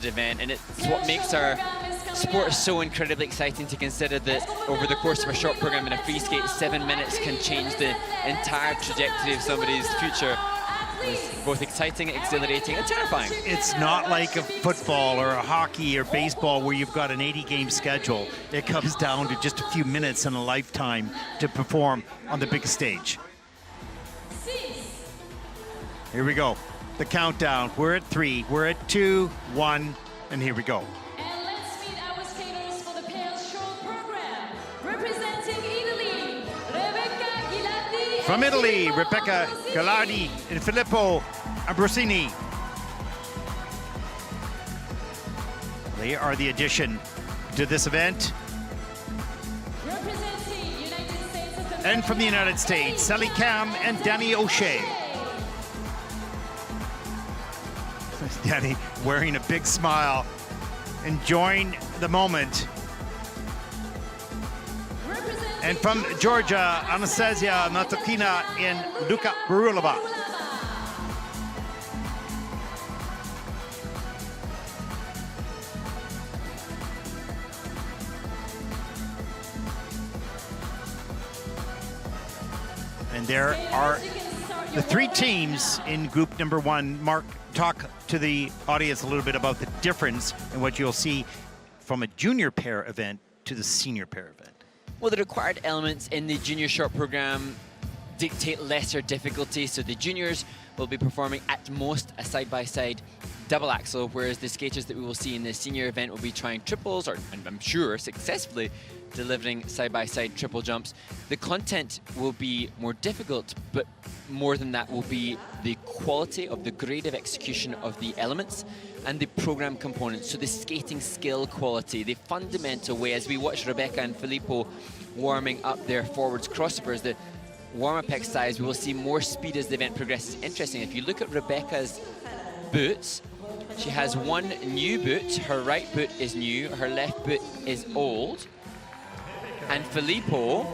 event, and it's what makes our sport so incredibly exciting to consider that over the course of a short program in a free skate, 7 minutes can change the entire trajectory of somebody's future. It's both exciting, exhilarating, and terrifying. It's not like a football or a hockey or baseball where you've got an 80-game schedule. It comes down to just a few minutes in a lifetime to perform on the big stage. Here we go. The countdown. We're at 3, we're at 2, 1, and here we go. And let's meet our skaters for the pair short program. Representing Italy, Rebecca Ghilardi. From Italy, Rebecca Ghilardi and Filippo Ambrosini. They are the addition to this event. Representing United States of America. And from the United States, Sally Cam and Danny O'Shea. Danny wearing a big smile, enjoying the moment. And from Georgia, Anastasia Matokina and Luka Barulova. And there are the 3 teams in group number 1. Mark, talk to the audience a little bit about the difference in what you'll see from a junior pair event to the senior pair event. Well, the required elements in the junior short program dictate lesser difficulty, so the juniors will be performing at most a side-by-side double axel, whereas the skaters that we will see in the senior event will be trying triples, or and I'm sure successfully delivering side-by-side triple jumps. The content will be more difficult, but more than that will be the quality of the grade of execution of the elements and the program components, so the skating skill quality, the fundamental way. As we watch Rebecca and Filippo warming up their forwards crossovers, the warm-up exercise, we will see more speed as the event progresses. Interesting, if you look at Rebecca's boots, she has one new boot. Her right boot is new, her left boot is old. And Filippo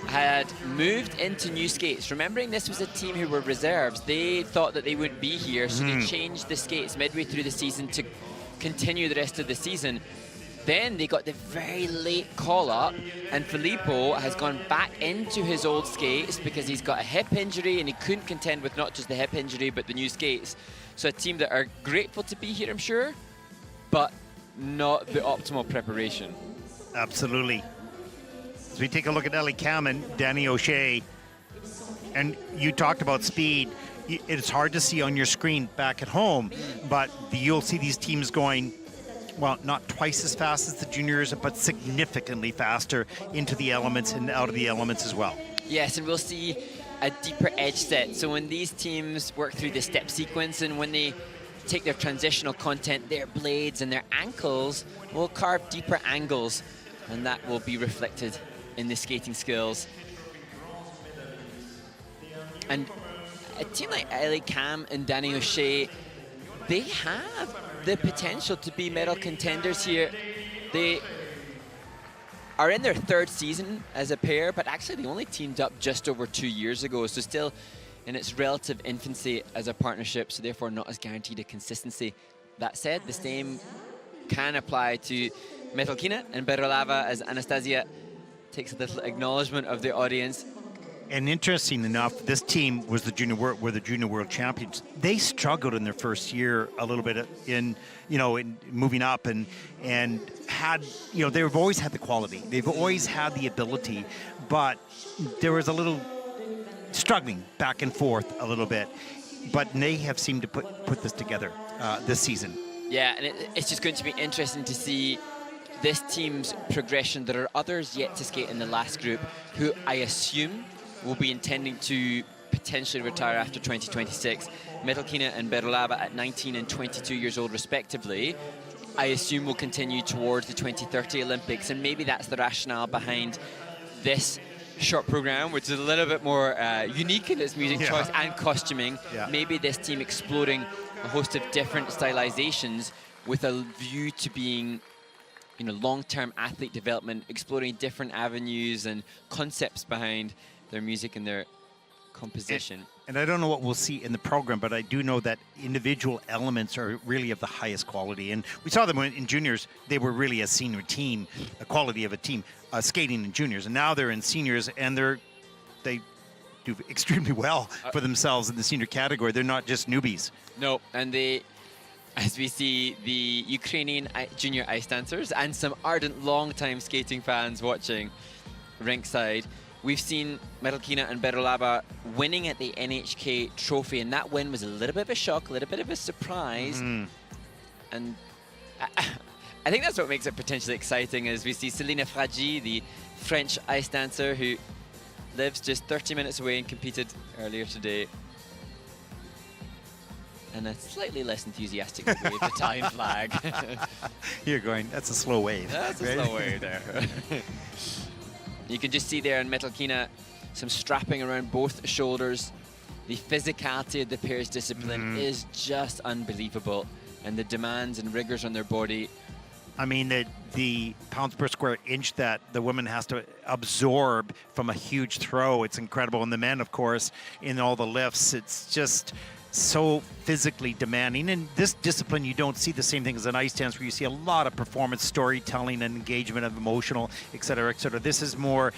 had moved into new skates. Remembering this was a team who were reserves, they thought that they wouldn't be here, so they changed the skates midway through the season to continue the rest of the season. Then they got the very late call-up, and Filippo has gone back into his old skates because he's got a hip injury and he couldn't contend with not just the hip injury but the new skates. So a team that are grateful to be here, I'm sure, but not the optimal preparation. Absolutely. As we take a look at Ellie Cam and Danny O'Shea, and you talked about speed. It's hard to see on your screen back at home, but you'll see these teams going, well, not twice as fast as the juniors, but significantly faster into the elements and out of the elements as well. Yes, and we'll see a deeper edge set. So when these teams work through the step sequence and when they take their transitional content, their blades and their ankles will carve deeper angles, and that will be reflected in the skating skills. And a team like Ellie Cam and Danny O'Shea, they have the potential to be medal contenders here. They are in their 3rd season as a pair, but actually they only teamed up just over 2 years ago, so still in its relative infancy as a partnership, so therefore not as guaranteed a consistency. That said, the same can apply to Metalkina and Berolava, as Anastasia takes a little acknowledgement of the audience. And interesting enough, this team was the junior world champions. They struggled in their first year a little bit in moving up and had, they've always had the quality. They've always had the ability, but there was a little struggling back and forth a little bit. But they have seemed to put this together this season. Yeah, and it's just going to be interesting to see this team's progression. There are others yet to skate in the last group who I assume will be intending to potentially retire after 2026. Metalkina and Berolava at 19 and 22 years old respectively, I assume will continue towards the 2030 Olympics, and maybe that's the rationale behind this short program, which is a little bit more unique in its music choice and costuming. Maybe this team exploring a host of different stylizations with a view to being long-term athlete development, exploring different avenues and concepts behind their music and their composition. and I don't know what we'll see in the program, but I do know that individual elements are really of the highest quality. And we saw them in juniors; they were really a senior team, the quality of a team skating in juniors, and now they're in seniors, and they do extremely well for themselves in the senior category. They're not just newbies. No, and they, as we see, the Ukrainian junior ice dancers and some ardent long-time skating fans watching rinkside. We've seen Metalkina and Berolaba winning at the NHK trophy, and that win was a little bit of a shock, a little bit of a surprise. And I think that's what makes it potentially exciting, is we see Céline Fragi, the French ice dancer who lives just 30 minutes away and competed earlier today. And a slightly less enthusiastic waved Italian flag. You're going, that's a slow wave. That's a slow wave there. You can just see there in Metalkina some strapping around both shoulders. The physicality of the pair's discipline is just unbelievable, and the demands and rigors on their body. I mean, the pounds per square inch that the woman has to absorb from a huge throw, it's incredible. And the men, of course, in all the lifts, it's just so physically demanding. In this discipline, you don't see the same thing as an ice dance, where you see a lot of performance, storytelling, and engagement of emotional, et cetera, et cetera. This is more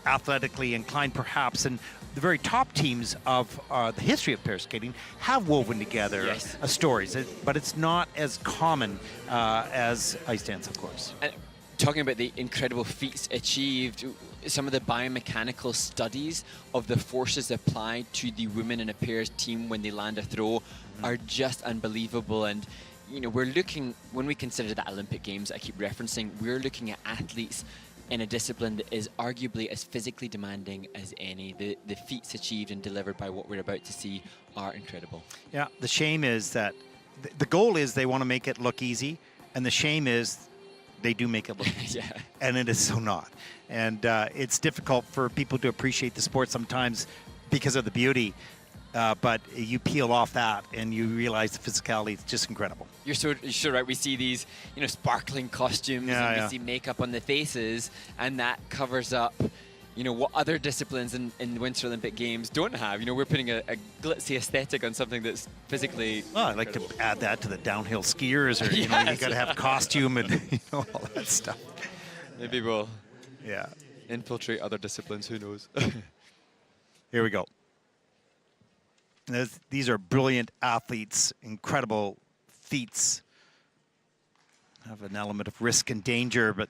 athletically inclined, perhaps, and the very top teams of the history of pair skating have woven together stories, but it's not as common as ice dance, of course. And talking about the incredible feats achieved, some of the biomechanical studies of the forces applied to the women in a pairs team when they land a throw are just unbelievable. And you know, we're looking, when we consider the Olympic Games I keep referencing, we're looking at athletes in a discipline that is arguably as physically demanding as any. The feats achieved and delivered by what we're about to see are incredible. Yeah, the shame is that the goal is they want to make it look easy, and the shame is they do make it look easy, and it is so not. And it's difficult for people to appreciate the sport sometimes because of the beauty, but you peel off that and you realize the physicality is just incredible. You're so right. We see these, you know, sparkling costumes, and we see makeup on the faces, and that covers up, you know, what other disciplines in the Winter Olympic Games don't have. You know, we're putting a glitzy aesthetic on something that's physically. Well, I'd like to add that to the downhill skiers, or you know, you got to have costume and you know, all that stuff. Maybe we'll infiltrate other disciplines. Who knows? Here we go. These are brilliant athletes, incredible feats. Have an element of risk and danger, but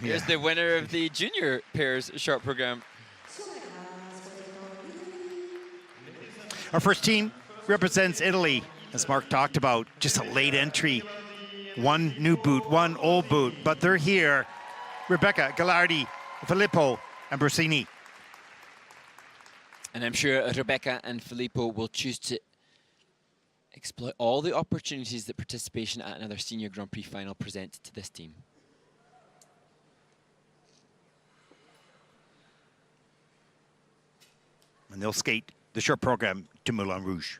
here's the winner of the junior pairs short program. Our first team represents Italy, as Mark talked about. Just a late entry, one new boot, one old boot, but they're here. Rebecca, Gallardi, Filippo, and Brusini. And I'm sure Rebecca and Filippo will choose to exploit all the opportunities that participation at another Senior Grand Prix final present to this team. And they'll skate the short program to Moulin Rouge.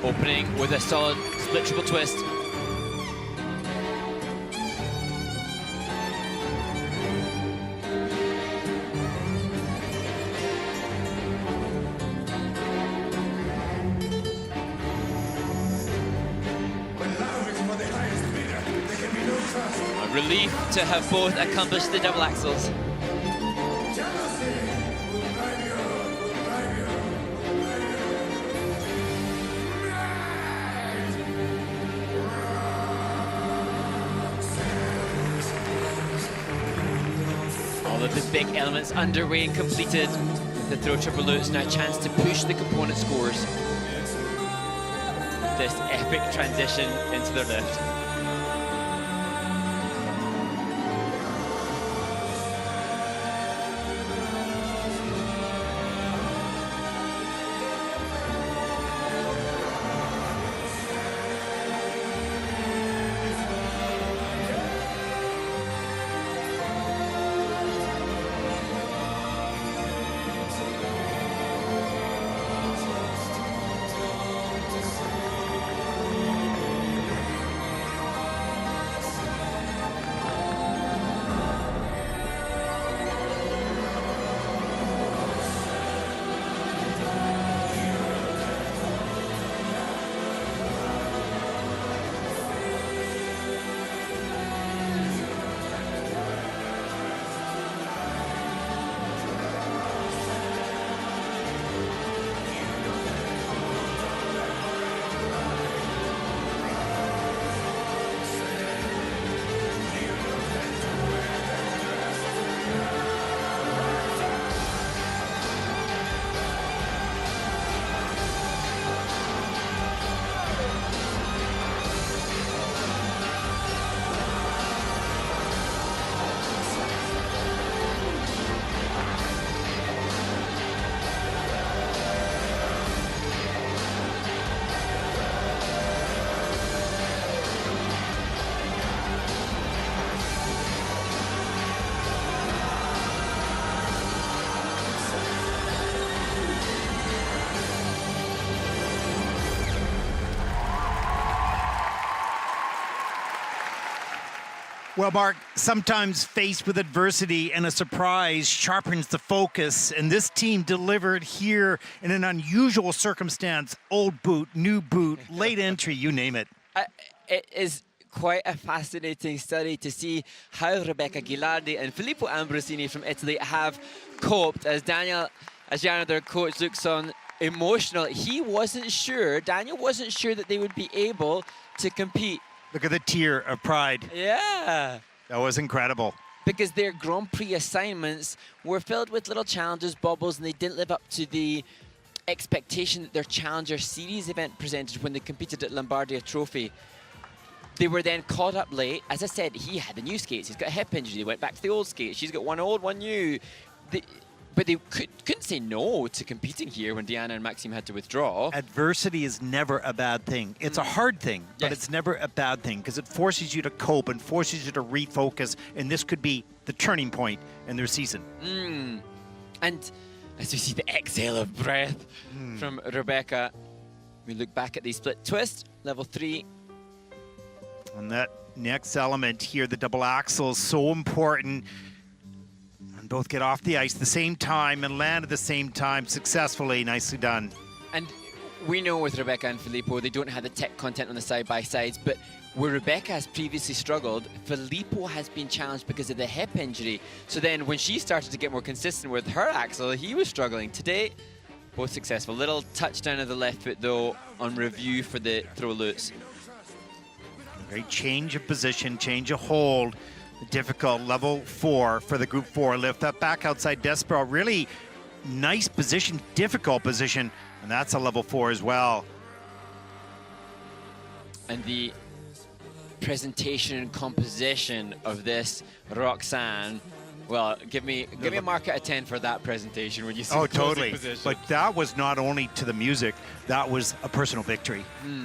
Opening with a solid split triple twist. A relief to have both accomplished the double axels. All of the big elements underway and completed. The throw triple loops, now a chance to push the component scores. This epic transition into their lift. Well, Mark, sometimes faced with adversity and a surprise sharpens the focus, and this team delivered here in an unusual circumstance. Old boot, new boot, late entry, you name it. It is quite a fascinating study to see how Rebecca Ghilardi and Filippo Ambrosini from Italy have coped. As Gianna, their coach, looks on emotional, Daniel wasn't sure that they would be able to compete. Look at the tear of pride. Yeah. That was incredible. Because their Grand Prix assignments were filled with little challenges, bobbles, and they didn't live up to the expectation that their Challenger Series event presented when they competed at Lombardia Trophy. They were then caught up late. As I said, he had the new skates. He's got a hip injury. They went back to the old skates. She's got one old, one new. But they couldn't say no to competing here when Diana and Maxime had to withdraw. Adversity is never a bad thing. It's a hard thing, but it's never a bad thing because it forces you to cope and forces you to refocus, and this could be the turning point in their season. And as we see the exhale of breath from Rebecca, we look back at the split twist, level 3. And that next element here, the double axel, is so important. Both get off the ice at the same time and land at the same time successfully. Nicely done. And we know with Rebecca and Filippo, they don't have the tech content on the side-by-sides, but where Rebecca has previously struggled, Filippo has been challenged because of the hip injury. So then when she started to get more consistent with her axle, he was struggling. Today, both successful. Little touchdown of the left foot, though, on review for the throw loose. Great change of position, change of hold. Difficult level 4 for the group 4. Lift that back outside Despero. Really nice position, difficult position, and that's a level 4 as well. And the presentation and composition of this Roxanne, well, give me a mark out of 10 for that presentation when you see the totally position. But that was not only to the music, that was a personal victory,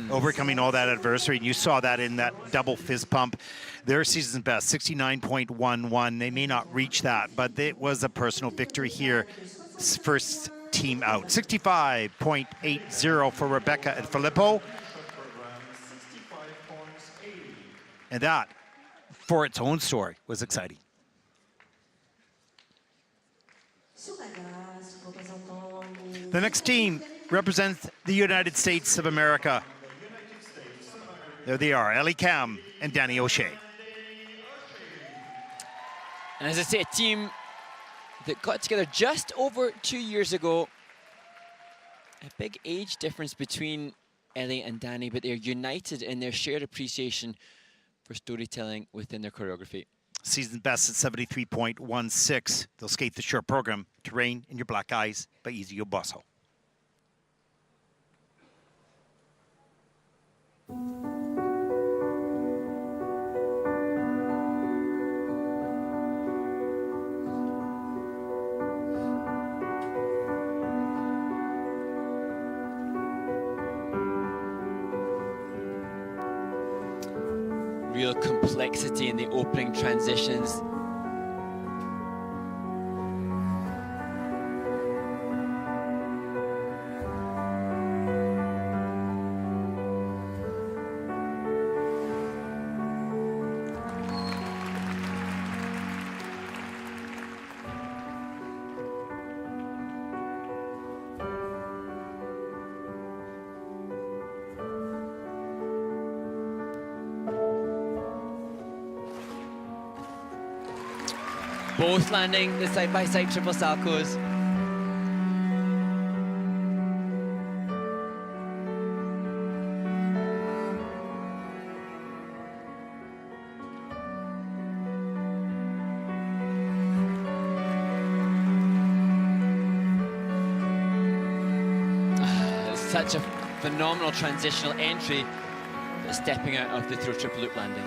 overcoming all that adversity, and you saw that in that double fist pump. Their season's best, 69.11. They may not reach that, but it was a personal victory here. First team out. 65.80 for Rebecca and Filippo. And that, for its own story, was exciting. The next team represents the United States of America. There they are, Ellie Cam and Danny O'Shea. And as I say, a team that got together just over 2 years ago. A big age difference between Ellie and Danny, but they're united in their shared appreciation for storytelling within their choreography. Season best at 73.16. They'll skate the short program, Terrain in Your Black Eyes by Easy Obosso. Real complexity in the opening transitions. Both landing the side-by-side triple salcos. Such a phenomenal transitional entry, but stepping out of the throw triple loop landing.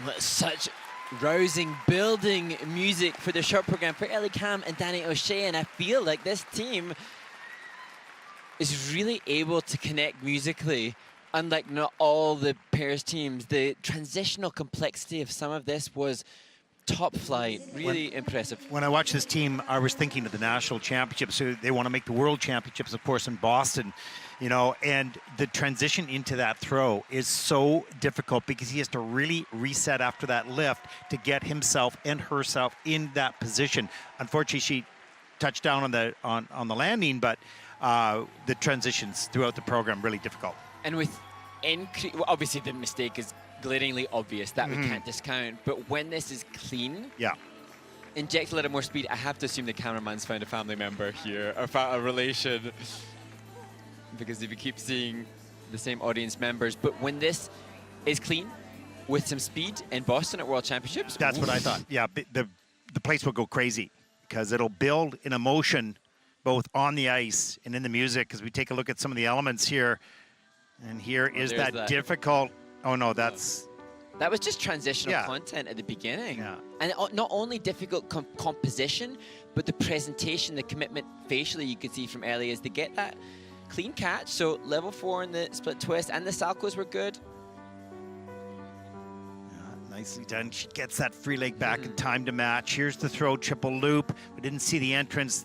Well, such rousing, building music for the short program for Ellie Cam and Danny O'Shea, and I feel like this team is really able to connect musically, unlike not all the pairs teams. The transitional complexity of some of this was top flight, really impressive. When I watched this team, I was thinking of the national championships. So they want to make the world championships, of course, in Boston, you know, and the transition into that throw is so difficult because he has to really reset after that lift to get himself and herself in that position. Unfortunately, she touched down on the landing, but the transitions throughout the program really difficult. And with well, obviously the mistake is glaringly obvious that we can't discount, but when this is clean, inject a little more speed. I have to assume the cameraman's found a family member here, or a relation, because if you keep seeing the same audience members, but when this is clean with some speed in Boston at World Championships, that's what I thought. Yeah, the place will go crazy because it'll build in emotion both on the ice and in the music. As we take a look at some of the elements here, and here is that difficult. Oh no, that was just transitional content at the beginning. And not only difficult composition, but the presentation, the commitment facially you could see from Ellie as they get that clean catch. So level 4 in the split twist, and the Salcos were good. Nicely done. She gets that free leg back in time to match. Here's the throw, triple loop. We didn't see the entrance.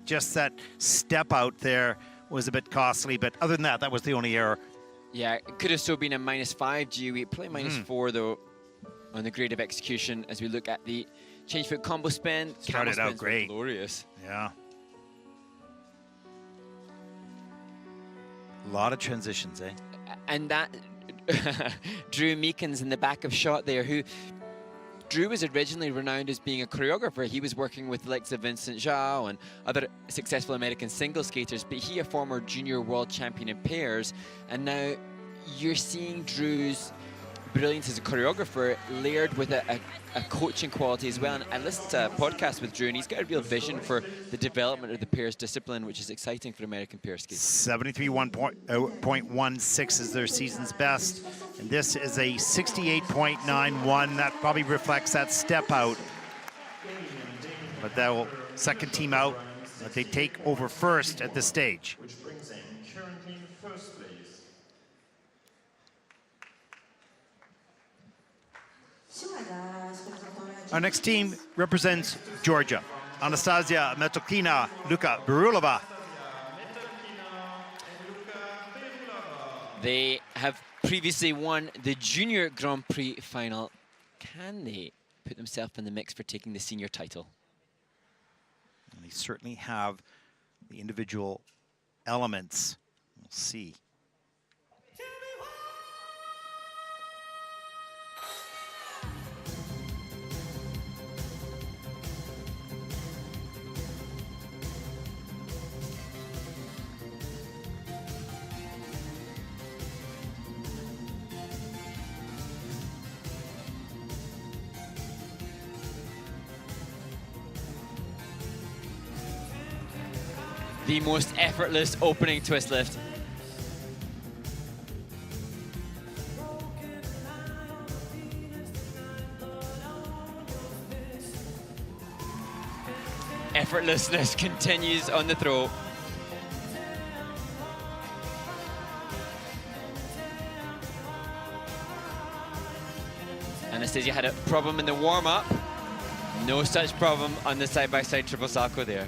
Just that step out there was a bit costly, but other than that, that was the only error. Yeah, it could have still been a -5 GOE, probably -4 though on the grade of execution as we look at the change foot combo spin. Started out great. Glorious. Yeah. A lot of transitions, eh? And that Drew Meekins in the back of shot there, who Drew was originally renowned as being a choreographer. He was working with the likes of Vincent Zhao and other successful American single skaters, but he a former junior world champion in pairs. And now you're seeing Drew's brilliance as a choreographer layered with a coaching quality as well. And I listened to a podcast with Drew, and he's got a real vision for the development of the pairs discipline, which is exciting for American pair skating. 73.16 is their season's best. And this is a 68.91. That probably reflects that step out. But that will second team out, but they take over first at this stage. Which brings in currently in first place. Our next team represents Georgia. Anastasia Metokina, Luka Berulova. They have previously won the Junior Grand Prix final. Can they put themselves in the mix for taking the senior title? And they certainly have the individual elements. We'll see. The most effortless opening twist lift. Effortlessness continues on the throw. Anastasia had a problem in the warm-up. No such problem on the side-by-side triple salcho there.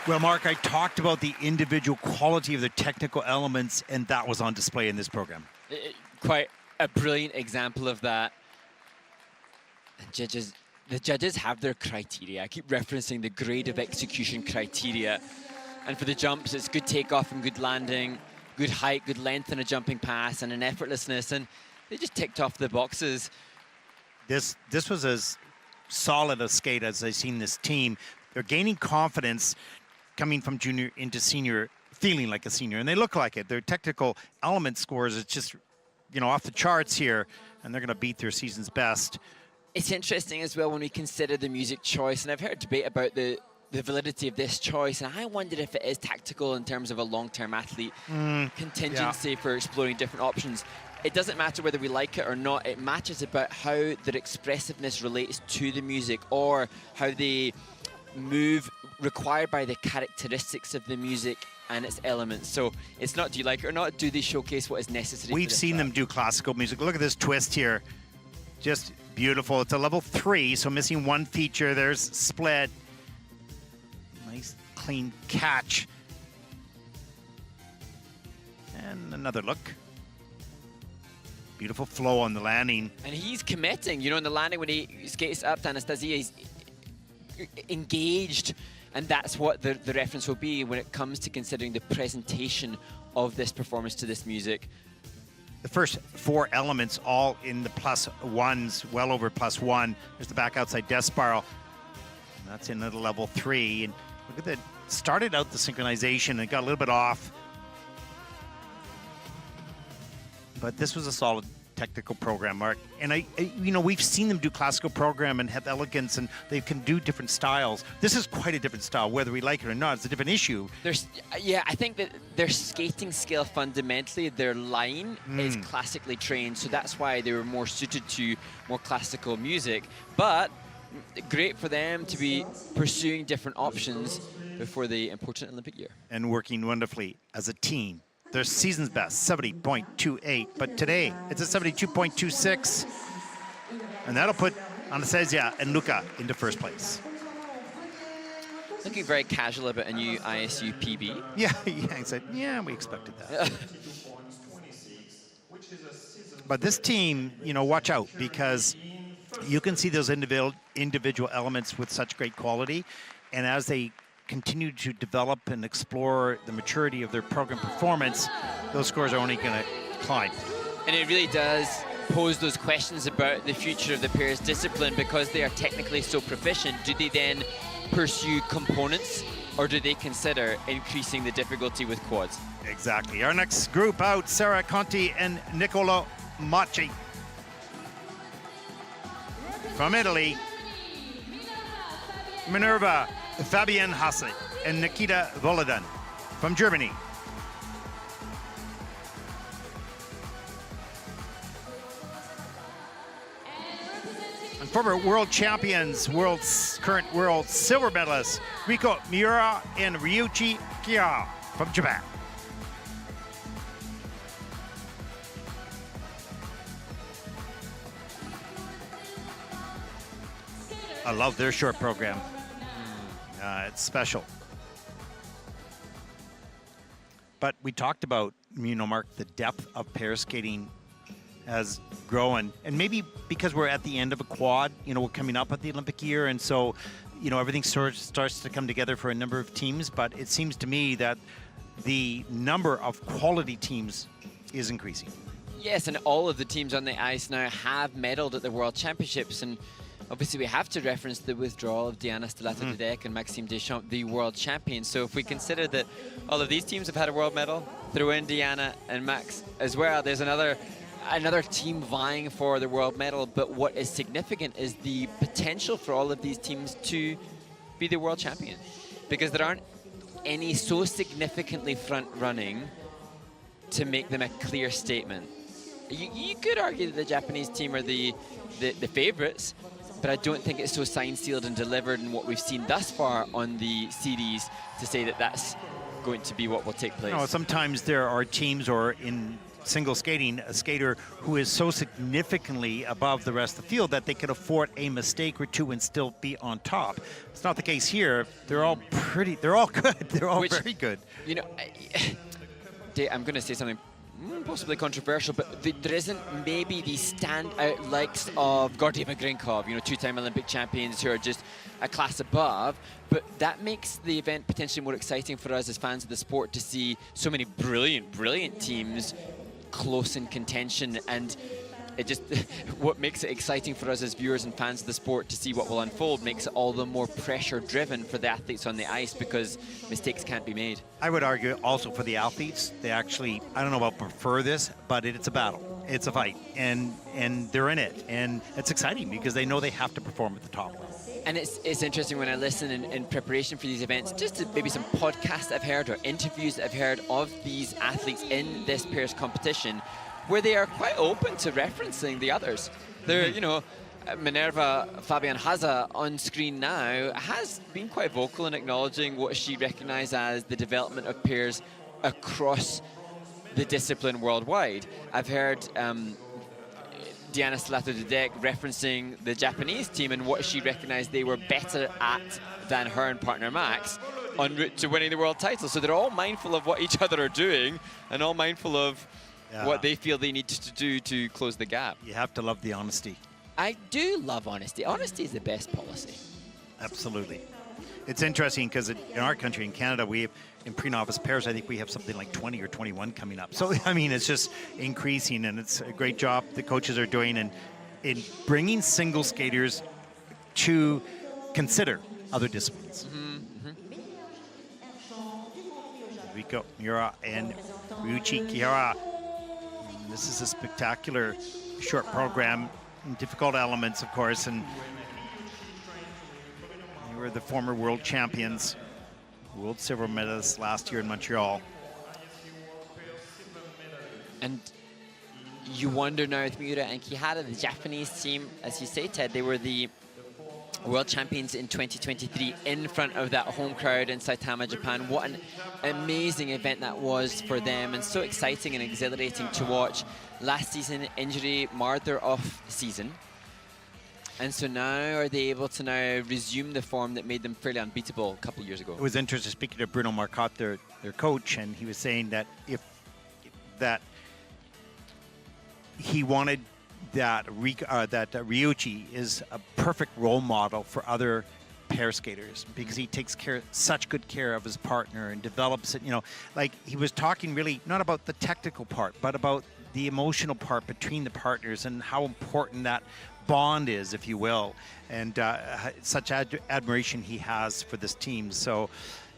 Well, Mark, I talked about the individual quality of the technical elements, and that was on display in this program. Quite a brilliant example of that. The judges have their criteria. I keep referencing the grade of execution criteria. And for the jumps, it's good takeoff and good landing, good height, good length in a jumping pass, and an effortlessness. And they just ticked off the boxes. This was as solid a skate as I've seen this team. They're gaining confidence coming from junior into senior, feeling like a senior, and they look like it. Their technical element scores, it's just, you know, off the charts here, and they're going to beat their season's best. It's interesting as well when we consider the music choice, and I've heard debate about the validity of this choice, and I wondered if it is tactical in terms of a long-term athlete contingency for exploring different options. It doesn't matter whether we like it or not. It matters about how their expressiveness relates to the music or how they move required by the characteristics of the music and its elements. So it's not do you like it or not, do they showcase what is necessary? We've seen them do classical music. Look at this twist here. Just beautiful. It's a level 3, so missing one feature. There's split. Nice clean catch. And another look. Beautiful flow on the landing. And he's committing, you know, in the landing when he skates up to Anastasia, he's engaged, and that's what the reference will be when it comes to considering the presentation of this performance to this music. The first 4 elements all in the +1s, well over +1. There's the back outside death spiral. And that's in at a level 3. And look at that, started out the synchronization and got a little bit off. But this was a solid technical program, Mark. And you know, we've seen them do classical program and have elegance, and they can do different styles. This is quite a different style, whether we like it or not. It's a different issue. Yeah, I think that their skating skill fundamentally, their line is classically trained, so that's why they were more suited to more classical music. But great for them to be pursuing different options before the important Olympic year. And working wonderfully as a team. Their season's best, 70.28, but today it's a 72.26, and that'll put Anastasia and Luca into first place. Looking very casual about a new ISU PB. Yeah, I said, yeah, we expected that. But this team, you know, watch out, because you can see those individual elements with such great quality, and as they continue to develop and explore the maturity of their program performance, those scores are only going to climb. And it really does pose those questions about the future of the pairs discipline, because they are technically so proficient. Do they then pursue components, or do they consider increasing the difficulty with quads? Exactly. Our next group out, Sarah Conti and Niccolo Macci. From Italy, Minerva Fabian Hasse and Nikita Volodan. From Germany, and former world champions, current world silver medalists, Riko Miura and Ryuichi Kia from Japan. I love their short program. It's special. But we talked about, you know, Mark, the depth of pair skating has grown. And maybe because we're at the end of a quad, you know, we're coming up at the Olympic year. And so, you know, everything sort of starts to come together for a number of teams. But it seems to me that the number of quality teams is increasing. Yes, and all of the teams on the ice now have medaled at the World Championships. And obviously, we have to reference the withdrawal of Diana Stelatadudek and Maxime Deschamps, the world champions. So if we consider that all of these teams have had a world medal, throw in Diana and Max as well, there's another team vying for the world medal. But what is significant is the potential for all of these teams to be the world champion, because there aren't any so significantly front-running to make them a clear statement. You could argue that the Japanese team are the favorites, but I don't think it's so signed, sealed, and delivered in what we've seen thus far on the series to say that that's going to be what will take place. No, sometimes there are teams, or in single skating, a skater who is so significantly above the rest of the field that they can afford a mistake or two and still be on top. It's not the case here. They're all good. They're all very good. You know, I'm going to say something possibly controversial, but there isn't maybe the standout likes of Gordieva Grinkov, you know, two-time Olympic champions who are just a class above, but that makes the event potentially more exciting for us as fans of the sport to see so many brilliant teams close in contention, and it just what makes it exciting for us as viewers and fans of the sport to see what will unfold makes it all the more pressure driven for the athletes on the ice because mistakes can't be made. I would argue also for the athletes, they actually, I don't know about prefer this, but it's a battle, it's a fight, and they're in it, and it's exciting because they know they have to perform at the top level. And it's interesting when I listen in preparation for these events, just to maybe some podcasts I've heard or interviews that I've heard of these athletes in this pairs competition, where they are quite open to referencing the others. They're, you know, Minerva Fabian Haza on screen now has been quite vocal in acknowledging what she recognized as the development of pairs across the discipline worldwide. I've heard Diana Salato-Dudek referencing the Japanese team and what she recognized they were better at than her and partner Max en route to winning the world title. So they're all mindful of what each other are doing and all mindful of what they feel they need to do to close the gap. You have to love the honesty. I do love honesty. Honesty is the best policy. Absolutely. It's interesting because in our country, in Canada, we have, in pre-novice pairs, I think we have something like 20 or 21 coming up. So, I mean, it's just increasing, and it's a great job the coaches are doing in bringing single skaters to consider other disciplines. Riko Miura and Ryuichi Kihara. This is a spectacular short program, difficult elements, of course, and they were the former world champions, world silver medalists last year in Montreal. And you wonder now with Miura and Kihara, the Japanese team, as you say, Ted, they were the world champions in 2023 in front of that home crowd in Saitama, Japan. What an amazing event that was for them, and so exciting and exhilarating to watch. Last season, injury marred their off season. And so now are they able to now resume the form that made them fairly unbeatable a couple of years ago? It was interesting speaking to Bruno Marcotte, their coach, and he was saying that he wanted that Ryuichi is a perfect role model for other pair skaters because he takes such good care of his partner and develops it. You know, like he was talking really not about the technical part, but about the emotional part between the partners and how important that bond is, if you will, and such admiration he has for this team. So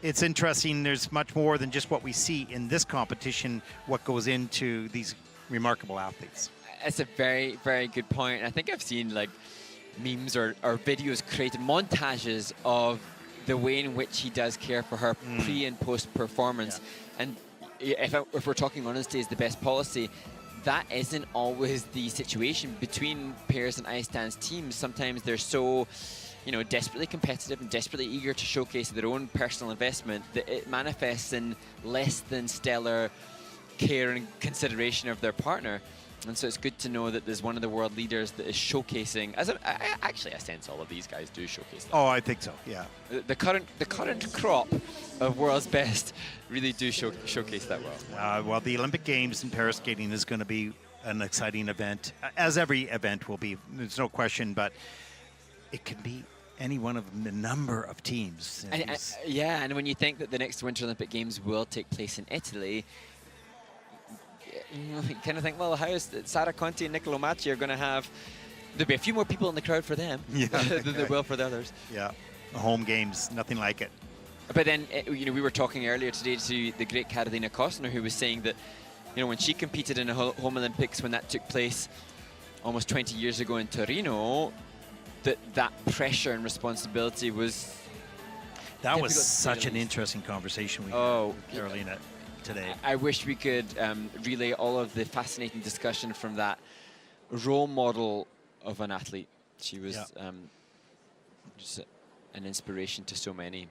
it's interesting. There's much more than just what we see in this competition, what goes into these remarkable athletes. That's a very, very good point. I think I've seen like memes or videos created, montages of the way in which he does care for her pre and post performance. Yeah. And if we're talking honesty is the best policy, that isn't always the situation between pairs and ice dance teams. Sometimes they're so, you know, desperately competitive and desperately eager to showcase their own personal investment that it manifests in less than stellar care and consideration of their partner. And so it's good to know that there's one of the world leaders that is showcasing. Actually, I sense all of these guys do showcase that. Oh, I think so. Yeah. The current crop of world's best really do showcase that well. Well, the Olympic Games in Paris skating is going to be an exciting event, as every event will be. There's no question, but it can be any one of the number of teams. And when you think that the next Winter Olympic Games will take place in Italy, you kind of think, well, how is Sara Conti and Niccolo Macchi are going to have? There'll be a few more people in the crowd for them than there will for the others. Yeah, home games, nothing like it. But then, you know, we were talking earlier today to the great Karolina Kostner, who was saying that, you know, when she competed in the Home Olympics, when that took place almost 20 years ago in Torino, that pressure and responsibility was. That was such an interesting conversation we had with Karolina today. I wish we could relay all of the fascinating discussion from that role model of an athlete. She was just an inspiration to so many,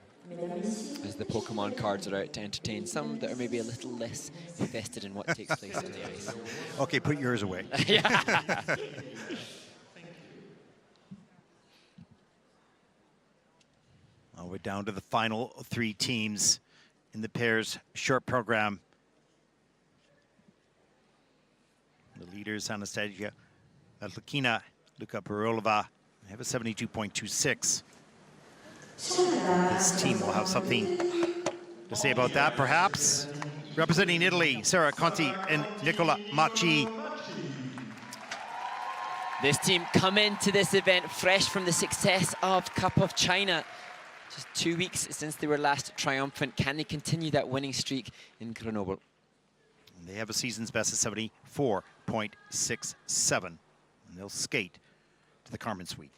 as the Pokemon cards are out to entertain some that are maybe a little less invested in what takes place on the ice. Okay, put yours away. Yeah. Well, we're down to the final 3 teams in the pairs short program. The leaders, Anastasia Atlakina, Luka Perolova, have a 72.26. This team will have something to say about that, perhaps. Representing Italy, Sarah Conti and Nicola Macchi. This team come into this event fresh from the success of Cup of China. Just 2 weeks since they were last triumphant. Can they continue that winning streak in Grenoble? They have a season's best of 74.67. And they'll skate to the Carmen Suite.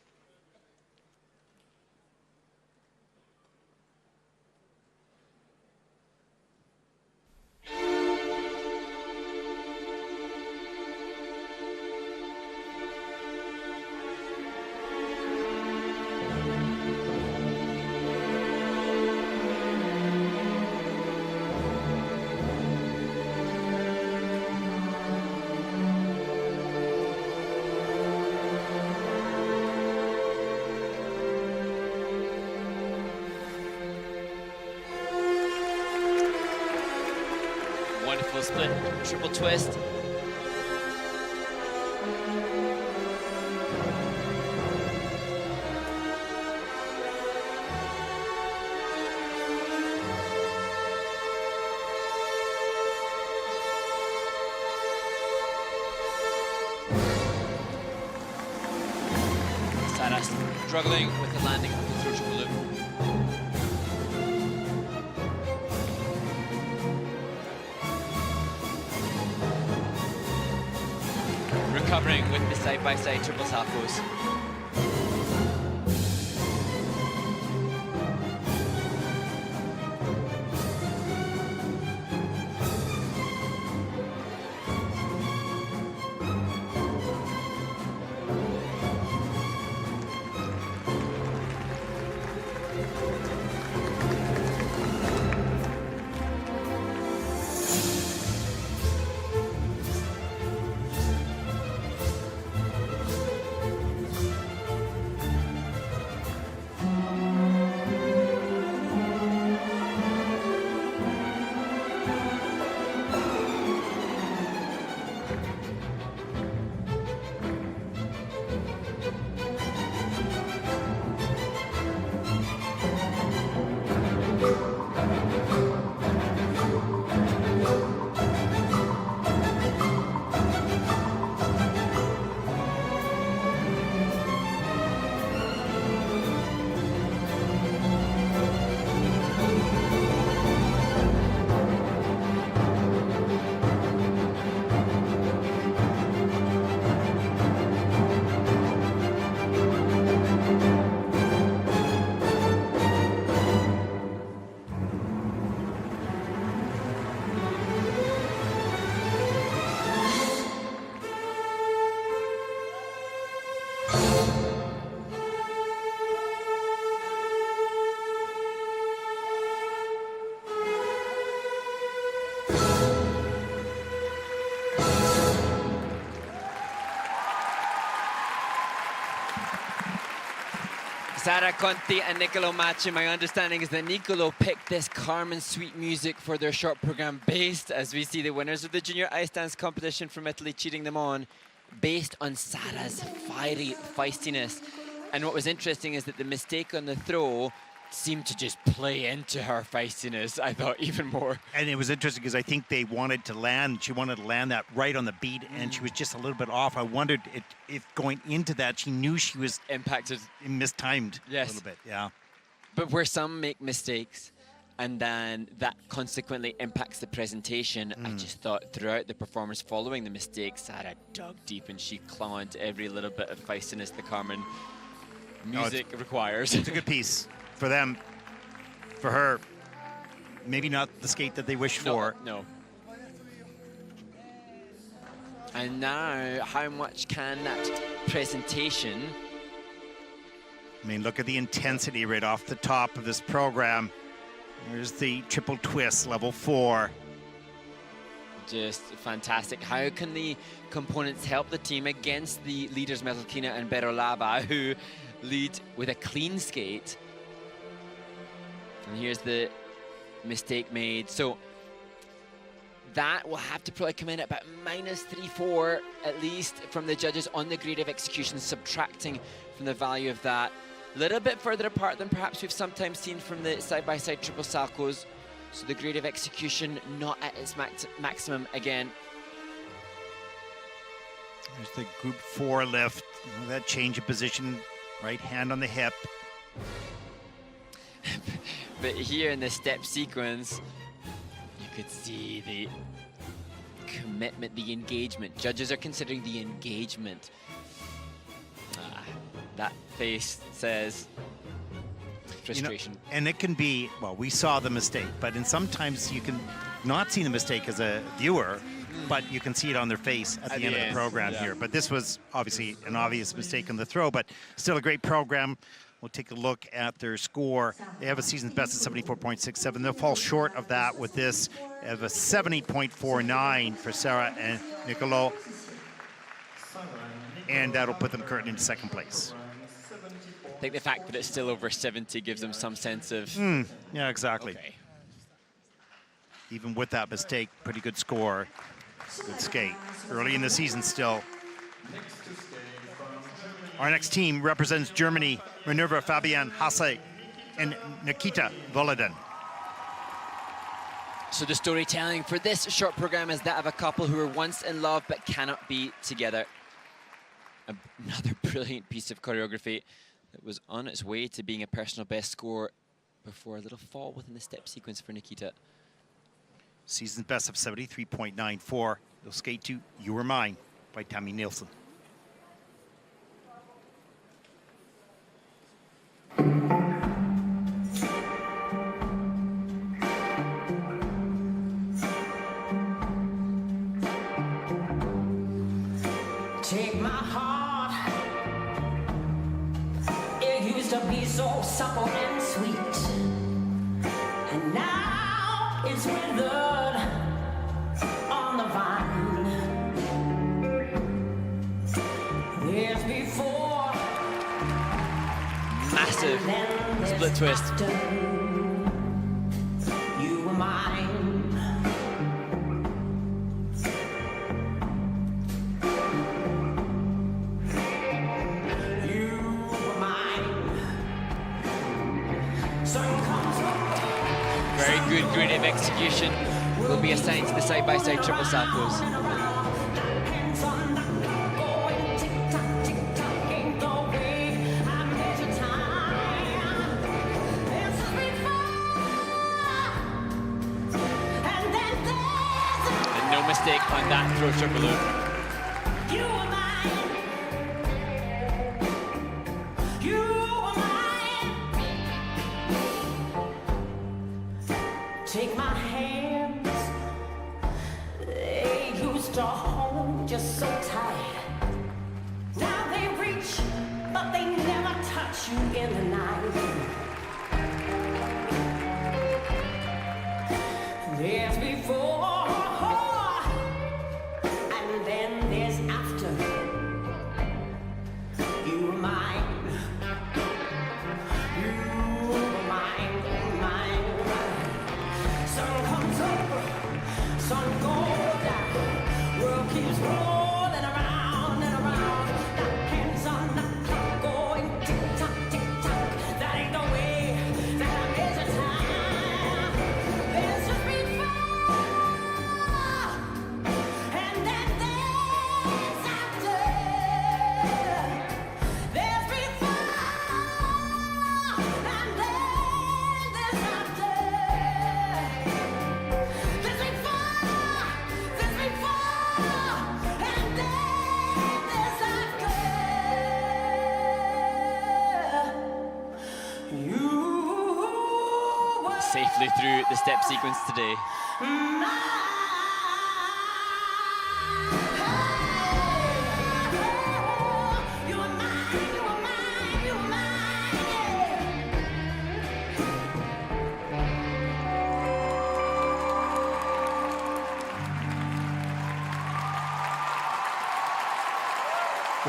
Wonderful split, triple twist. Sarah struggling with the landing of the throw triple loop. Recovering with the side-by-side triple saltos. Sara Conti and Niccolò Macci. My understanding is that Niccolò picked this Carmen Suite music for their short program based, as we see the winners of the junior ice dance competition from Italy cheating them on, based on Sara's fiery feistiness. And what was interesting is that the mistake on the throw seemed to just play into her feistiness, I thought, even more. And it was interesting because I think they wanted to land, she wanted to land that right on the beat, and she was just a little bit off. I wondered if going into that, she knew she was impacted, mistimed yes. a little bit, yeah. But where some make mistakes, and then that consequently impacts the presentation, I just thought throughout the performance following the mistake, Sara dug deep and she clung on to every little bit of feistiness the Carmen music requires. It's a good piece for them, for her. Maybe not the skate that they wish for. No. And now, how much can that presentation I mean, look at the intensity right off the top of this program. There's the triple twist, level 4. Just fantastic. How can the components help the team against the leaders Metalkina and Berolaba, who lead with a clean skate? And here's the mistake made. So that will have to probably come in at about -3-4 at least from the judges on the grade of execution, subtracting from the value of that. A little bit further apart than perhaps we've sometimes seen from the side-by-side triple salcos. So the grade of execution not at its maximum again. There's the group 4 lift, that change of position, right hand on the hip. But here in the step sequence, you could see the commitment, the engagement. Judges are considering the engagement. That face says frustration. You know, and it can be, well, we saw the mistake, but in sometimes you can not see the mistake as a viewer, but you can see it on their face at the end of the program here. But this was obviously an obvious mistake on the throw, but still a great program. We'll take a look at their score. They have a season's best of 74.67. They'll fall short of that with this. They have a 70.49 for Sarah and Nicolo. And that'll put them currently in second place. I think the fact that it's still over 70 gives them some sense of... Yeah, exactly. Okay. Even with that mistake, pretty good score. Good skate. Early in the season still. Our next team represents Germany, Minerva Fabian Hasse and Nikita Volodin. So the storytelling for this short program is that of a couple who were once in love but cannot be together. Another brilliant piece of choreography that was on its way to being a personal best score before a little fall within the step sequence for Nikita. Season's best of 73.94. They'll skate to You Were Mine by Tammy Nielsen. Take my heart, it used to be so supple and sweet, and now it's withered on the vine. Years before, Massive split twist. after, you were mine. Very good grade of execution will be assigned to the side-by-side triple salcos. And no mistake on that throw triple loop. Take my hands, they used to hold you so tight. Now they reach, but they never touch you in the night. There's before, and then there's after. You were mine. Sun goes down, world keeps rolling around and around. Got hands on the clock going tick-tock, tick-tock. That ain't the way that I measure time. There's just before, and then there's after. There's before, and then there's after. Safely through the step sequence today. You were mine, you were mine, you were mine.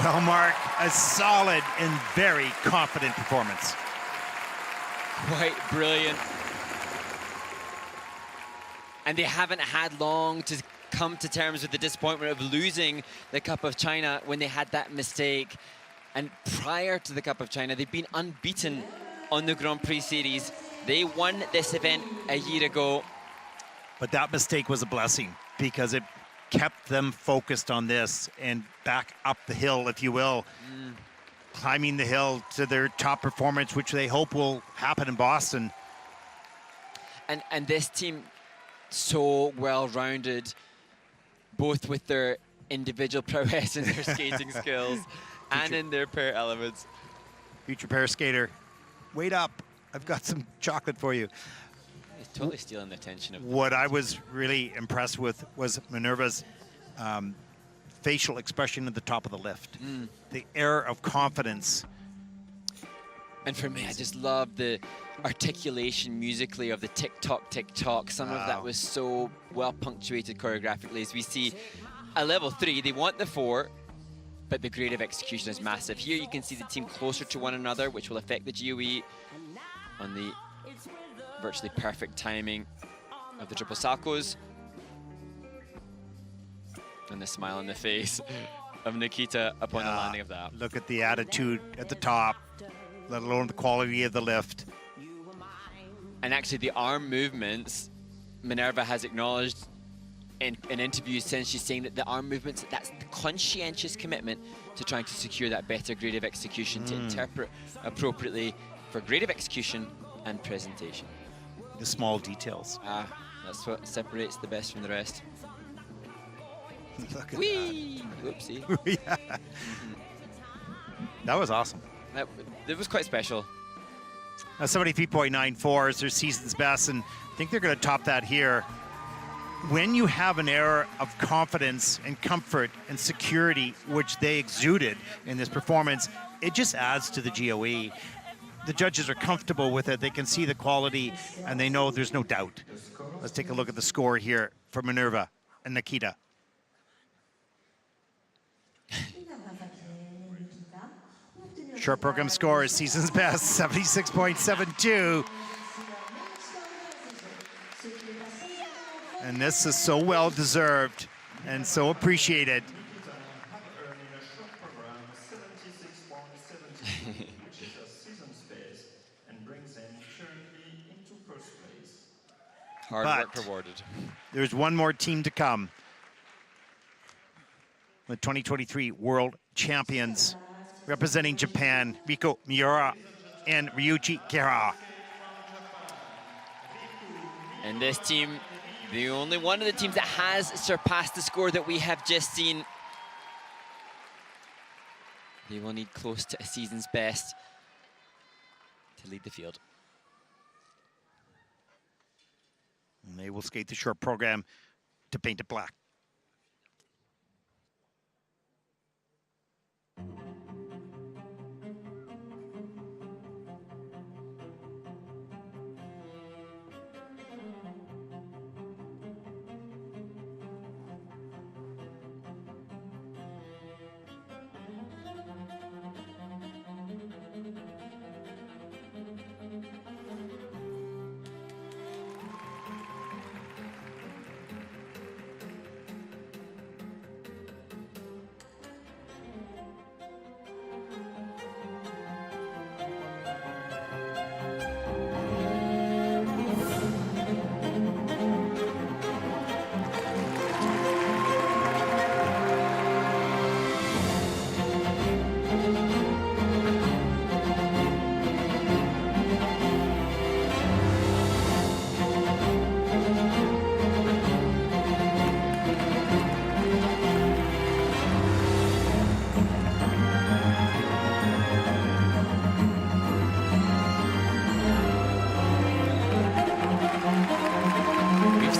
Well, Mark, a solid and very confident performance. Quite brilliant. And they haven't had long to come to terms with the disappointment of losing the Cup of China when they had that mistake. And prior to the Cup of China, they've been unbeaten on the Grand Prix series. They won this event a year ago. But that mistake was a blessing because it kept them focused on this and back up the hill, if you will, climbing the hill to their top performance, which they hope will happen in Boston. And this team, so well-rounded, both with their individual prowess and their skating skills and in their pair elements. Future pair skater, wait up. I've got some chocolate for you. It's totally stealing the attention of What I was really impressed with was Minerva's facial expression at the top of the lift. The air of confidence. And for me, I just love the articulation musically of the tick-tock, tick-tock. Some of that was so well punctuated choreographically. As we see a level 3, they want the 4, but the creative execution is massive. Here you can see the team closer to one another, which will affect the GOE on the virtually perfect timing of the triple salchos. And the smile on the face of Nikita upon the landing of that. Look at the attitude at the top, let alone the quality of the lift. And actually the arm movements, Minerva has acknowledged in interviews since she's saying that the arm movements, that's the conscientious commitment to trying to secure that better creative execution, to interpret appropriately for creative execution and presentation. The small details. That's what separates the best from the rest. Look at Whee! Whoopsie. that. Yeah. That was awesome. It was quite special. 73.94 is their season's best, and I think they're going to top that here. When you have an air of confidence and comfort and security, which they exuded in this performance, it just adds to the GOE. The judges are comfortable with it. They can see the quality, and they know there's no doubt. Let's take a look at the score here for Minerva and Nikita. Short program score is season's best, 76.72. And this is so well deserved and so appreciated. Earning a short program 76.70, which is a season's best, and brings them currently into first place. Hard work rewarded. There's one more team to come. The 2023 World Champions representing Japan, Riko Miura and Ryuichi Kira. And this team, the only one of the teams that has surpassed the score that we have just seen. They will need close to a season's best to lead the field. And they will skate the short program to paint it black.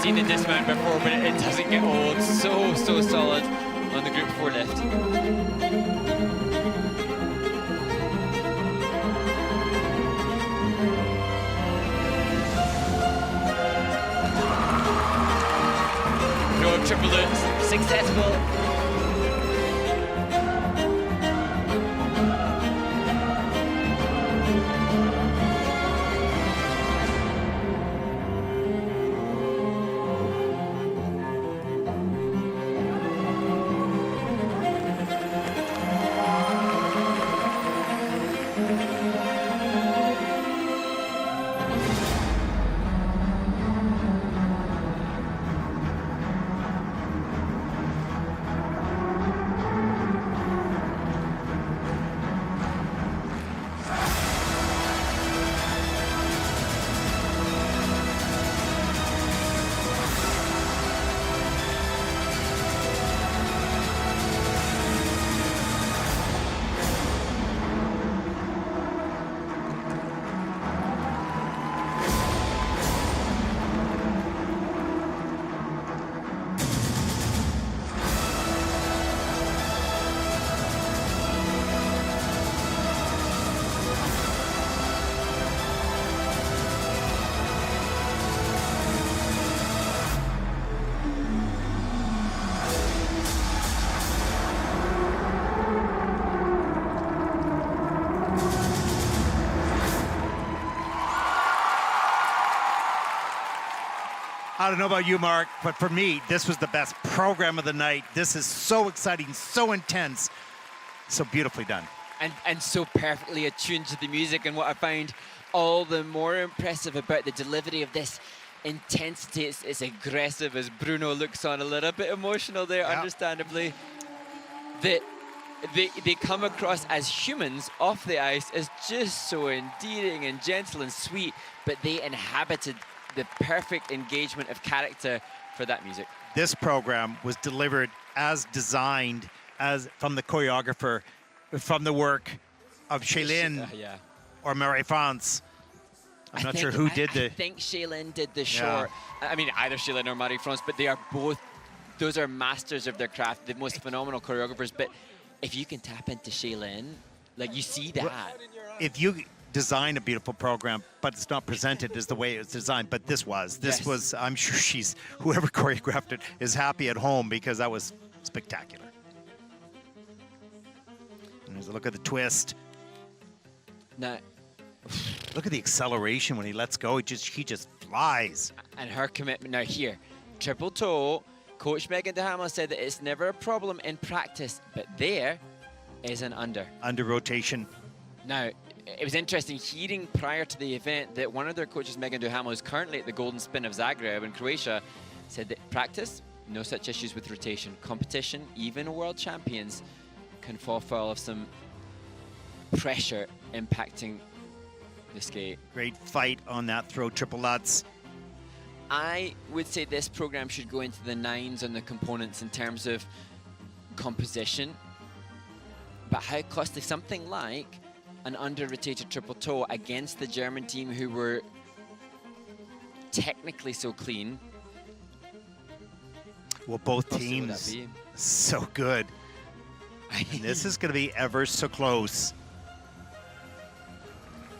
Seen the dismount before, but it doesn't get old. So solid on the Group 4 lift. No triple loops, successful. I don't know about you, Mark, but for me, this was the best program of the night. This is so exciting, so intense, so beautifully done. And so perfectly attuned to the music. And what I find all the more impressive about the delivery of this intensity, it's aggressive, as Bruno looks on a little bit emotional there, understandably. That they come across as humans off the ice as just so endearing and gentle and sweet, but they inhabited the perfect engagement of character for that music. This program was delivered as designed, as from the choreographer, from the work of Shailene or Marie-France. I'm not sure who did the... I think Shailene did the short. I mean, either Shailene or Marie-France, but they are both, those are masters of their craft, the most phenomenal choreographers. But if you can tap into Shailene, like, you see that. If you design a beautiful program, but it's not presented as the way it's designed, but this was, I'm sure whoever choreographed it is happy at home, because that was spectacular. And there's a look at the twist. Now, look at the acceleration when he lets go. He just flies. And her commitment. Now here, triple toe. Coach Megan DeHamel said that it's never a problem in practice, but there is an under. Under rotation. Now, it was interesting hearing prior to the event that one of their coaches, Megan DeHamel, who's currently at the Golden Spin of Zagreb in Croatia, said that practice, no such issues with rotation. Competition, even world champions, can fall foul of some pressure impacting the skate. Great fight on that throw, triple Lutz. I would say this program should go into the nines on the components in terms of composition, but how costly something like an under-rotated triple toe against the German team, who were technically so clean. Well, both teams so good. And this is going to be ever so close.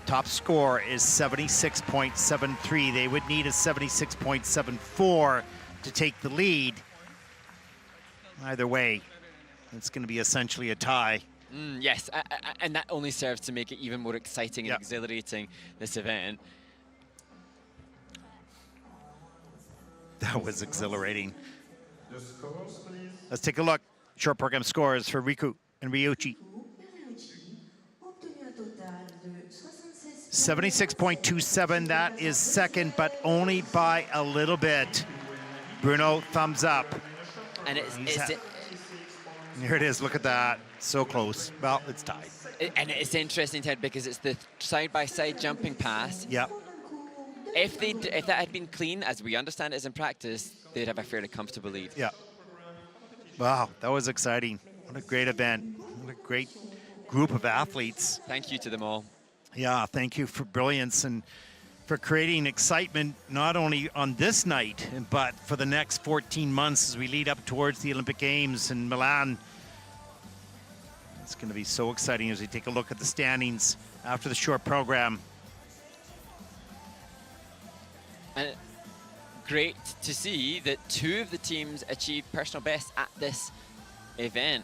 Top score is 76.73. They would need a 76.74 to take the lead. Either way, it's going to be essentially a tie. Yes, and that only serves to make it even more exciting and exhilarating, this event. That was exhilarating. The scores, please. Let's take a look. Short program scores for Riku and Ryuichi. 76.27, that is second, but only by a little bit. Bruno, thumbs up. And here it is, look at that. So close. Well, it's tied. And it's interesting, Ted, because it's the side-by-side jumping pass. Yep. If that had been clean, as we understand it is in practice, they'd have a fairly comfortable lead. Yeah. Wow, that was exciting. What a great event. What a great group of athletes. Thank you to them all. Yeah, thank you for brilliance and for creating excitement, not only on this night, but for the next 14 months as we lead up towards the Olympic Games in Milan. It's going to be so exciting as we take a look at the standings after the short program. And great to see that two of the teams achieved personal best at this event.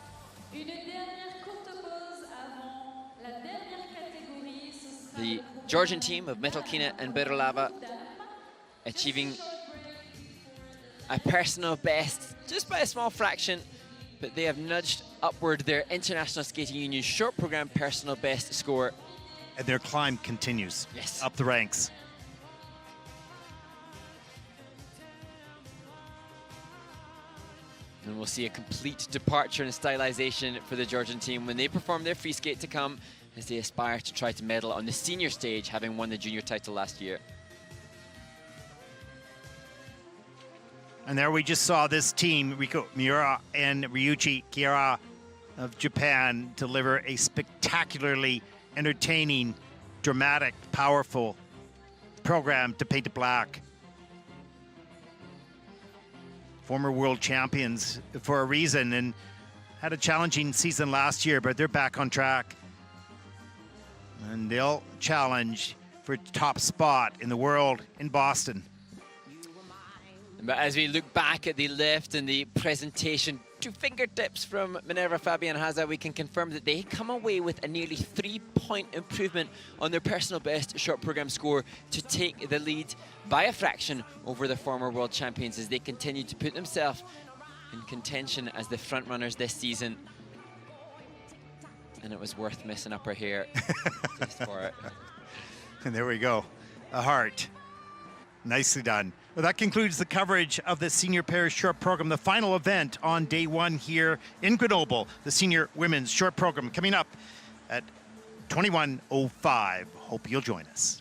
Une dernière courte pause avant la dernière catégorie. Ce sera The le groupe Georgian team of Metalkina and Berolava achieving a personal best just by a small fraction, but they have nudged upward their International Skating Union short program personal best score and their climb continues Yes. up the ranks. And we'll see a complete departure in stylization for the Georgian team when they perform their free skate to come, as they aspire to try to medal on the senior stage, having won the junior title last year. And there we just saw this team, Riko Miura and Ryuichi Kihara of Japan, deliver a spectacularly entertaining, dramatic, powerful program to paint it black. Former world champions for a reason, and had a challenging season last year, but they're back on track. And they'll challenge for top spot in the world in Boston. But as we look back at the lift and the presentation to fingertips from Minerva Fabian Haza, we can confirm that they come away with a nearly 3-point improvement on their personal best short program score to take the lead by a fraction over the former world champions as they continue to put themselves in contention as the front runners this season. And it was worth messing up her hair just for it. And there we go, a heart. Nicely done. Well, that concludes the coverage of the Senior Pairs Short Program, the final event on day one here in Grenoble, the Senior Women's Short Program, coming up at 21:05. Hope you'll join us.